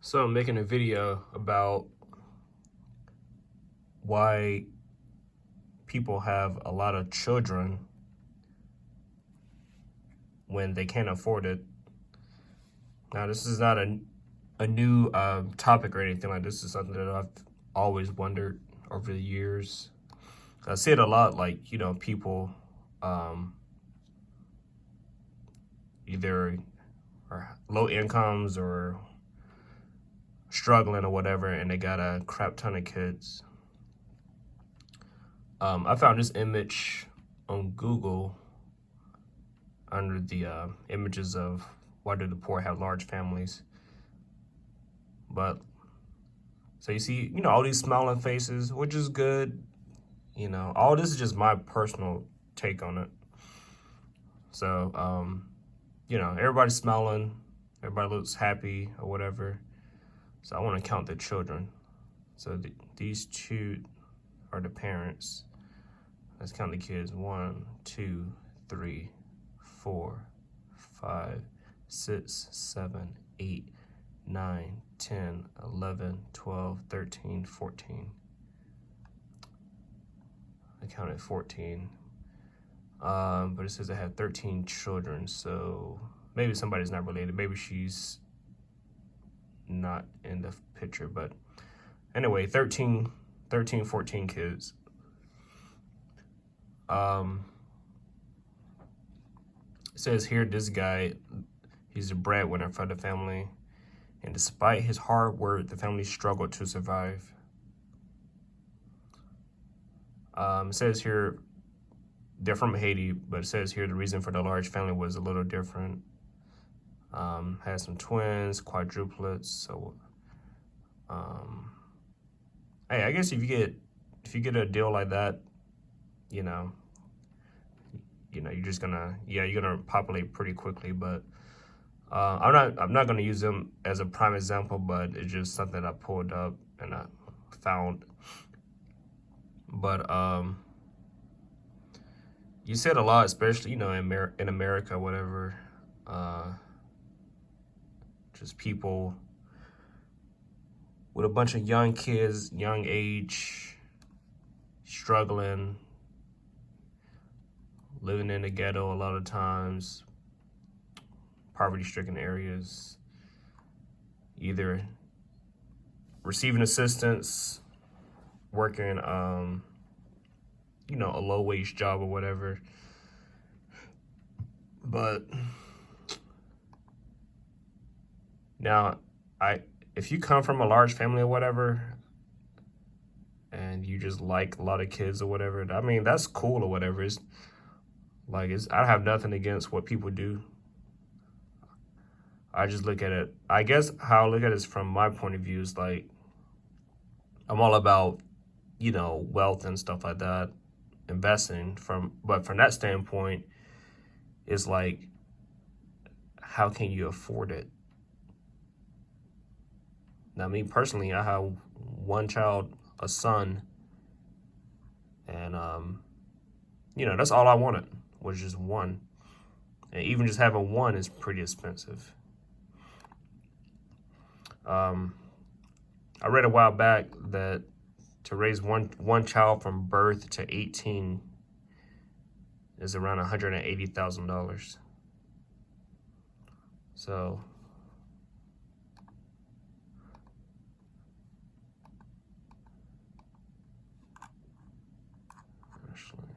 So I'm making a video about why people have a lot of children when they can't afford it. Now, this is not a new topic or anything like this. Is something that I've always wondered over the years. I see it a lot, like, people either are low incomes or struggling or whatever, and they got a crap ton of kids. I found this image on Google under the images of why do the poor have large families. But so you see, all these smiling faces, which is good. All this is just my personal take on it. So, everybody's smiling, everybody looks happy or whatever. So I want to count the children. So these two are the parents. Let's count the kids. 1, 2, 3, 4, 5, 6, 7, 8, 9, 10, 11, 12, 13, 14. I counted 14. But it says I had 13 children, so maybe somebody's not related. Maybe she's not in the picture, but anyway, 13, 14 kids. It says here, this guy, he's a breadwinner for the family, and despite his hard work, the family struggled to survive. It says here, they're from Haiti, but it says here the reason for the large family was a little different. Had some twins, quadruplets. So, hey, I guess if you get a deal like that, you're just you're gonna populate pretty quickly. But I'm not gonna use them as a prime example, but it's just something I pulled up and I found. But you said a lot, especially in America, whatever. Just people with a bunch of young kids, young age, struggling, living in the ghetto a lot of times, poverty-stricken areas, either receiving assistance, working, a low-wage job or whatever. But now, if you come from a large family or whatever, and you just like a lot of kids or whatever, I mean, that's cool or whatever. I have nothing against what people do. I just look at it, I guess how I look at it is from my point of view is like, I'm all about, wealth and stuff like that, investing but from that standpoint, it's like, how can you afford it? Now, me personally, I have one child, a son, and, that's all I wanted was just one. And even just having one is pretty expensive. I read a while back that to raise one child from birth to 18 is around $180,000. So actually, I'm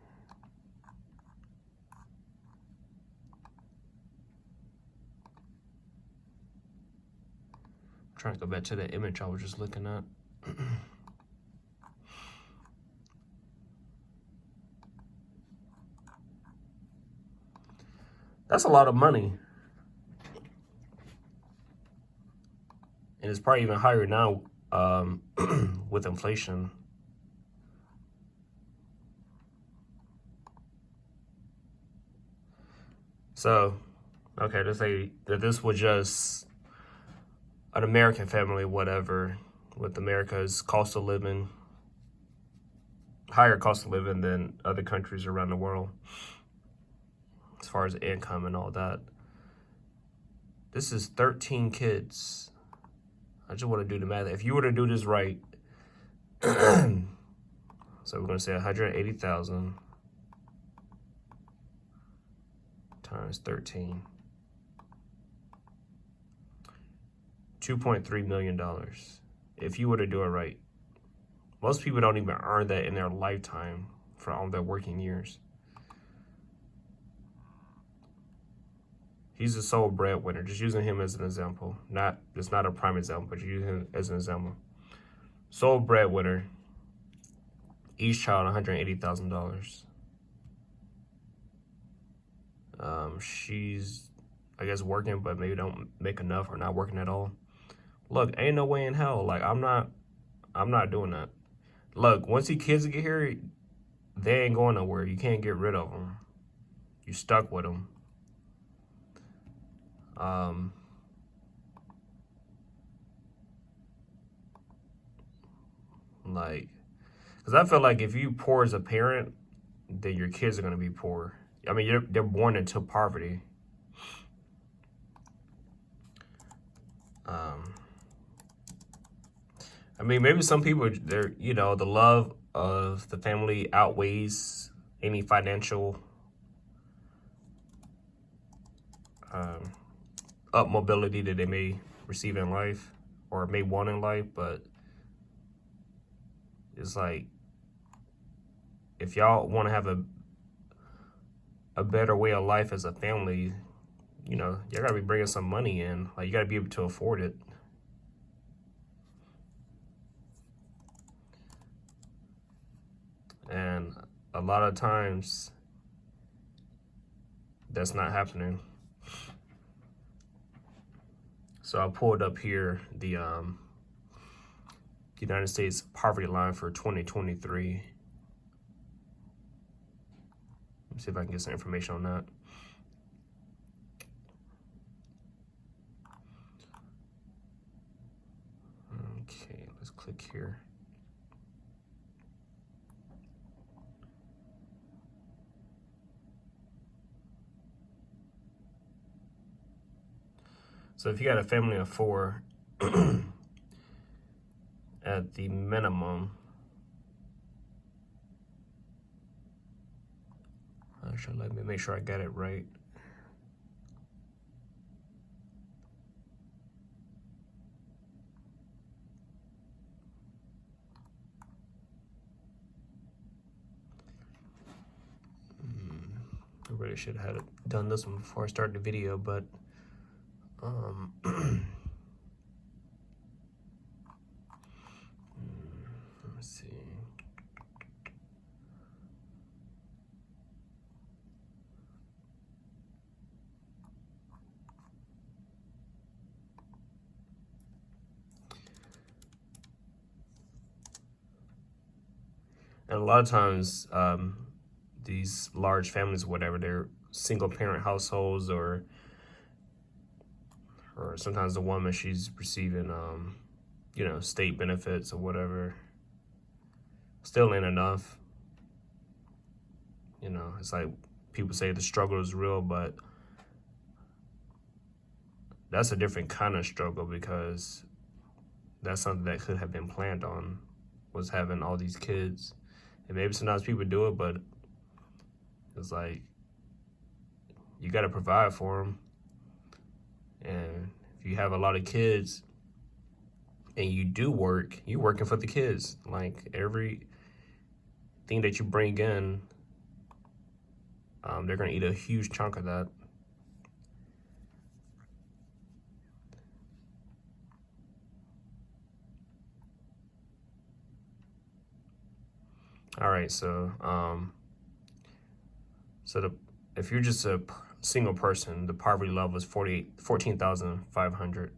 trying to go back to the image I was just looking at. That's a lot of money. And it's probably even higher now with inflation. So, okay, let's say that this was just an American family, whatever, with America's cost of living, higher cost of living than other countries around the world, as far as income and all that. This is 13 kids, I just want to do the math. If you were to do this right, so we're going to say 180,000 times 13. $2.3 million. If you were to do it right. Most people don't even earn that in their lifetime from their working years. He's the sole breadwinner. Just using him as an example. It's not a prime example, but you're using him as an example. Sole breadwinner. Each child $180,000. She's, I guess, working, but maybe don't make enough or not working at all. Look, ain't no way in hell. Like, I'm not doing that. Look, once these kids get here, they ain't going nowhere. You can't get rid of them. You stuck with them. Like, because I feel like if you poor as a parent, then your kids are going to be poor. I mean, they're born into poverty. I mean, maybe some people, they're, you know, the love of the family outweighs any financial up mobility that they may receive in life or may want in life. But it's like, if y'all want to have a better way of life as a family, you know, you gotta be bringing some money in. Like, you gotta be able to afford it. And a lot of times, that's not happening. So I pulled up here the United States poverty line for 2023. Let me see if I can get some information on that. Okay, let's click here. So if you got a family of 4, at the minimum, actually, let me make sure I got it right. I really should have done this one before I started the video, but let's see. And a lot of times, these large families, whatever, they're single parent households, or sometimes the woman, she's receiving, you know, state benefits or whatever. Still ain't enough. You know, it's like people say the struggle is real, but that's a different kind of struggle, because that's something that could have been planned on, was having all these kids. And maybe sometimes people do it, but it's like, you got to provide for them. And if you have a lot of kids and you do work, you're working for the kids. Like, everything that you bring in, they're going to eat a huge chunk of that. All right, so if you're just a single person, the poverty level is 14,500.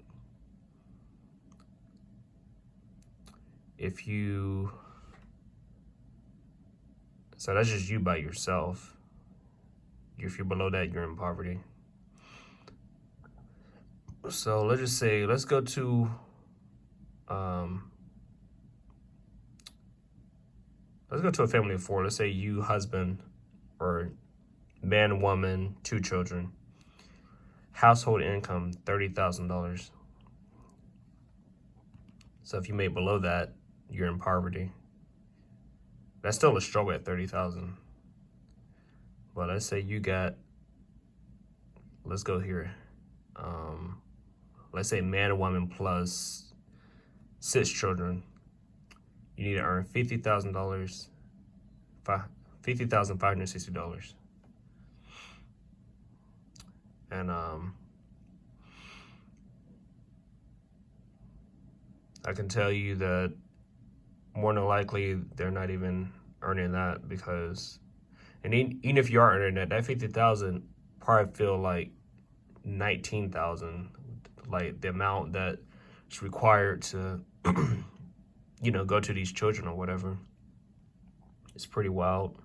So that's just you by yourself. If you're below that, you're in poverty. So let's just say, let's go to a family of 4. Let's say you, husband, or man, woman, 2 children. Household income, $30,000. So if you make below that, you're in poverty. That's still a struggle at 30,000. But let's say you got, let's go here. Let's say man and woman plus 6 children. You need to earn $50,000, $50,560. And I can tell you that more than likely they're not even earning that, because, and even if you are earning that 50,000 probably feel like 19,000, like the amount that's required to, go to these children or whatever. It's pretty wild.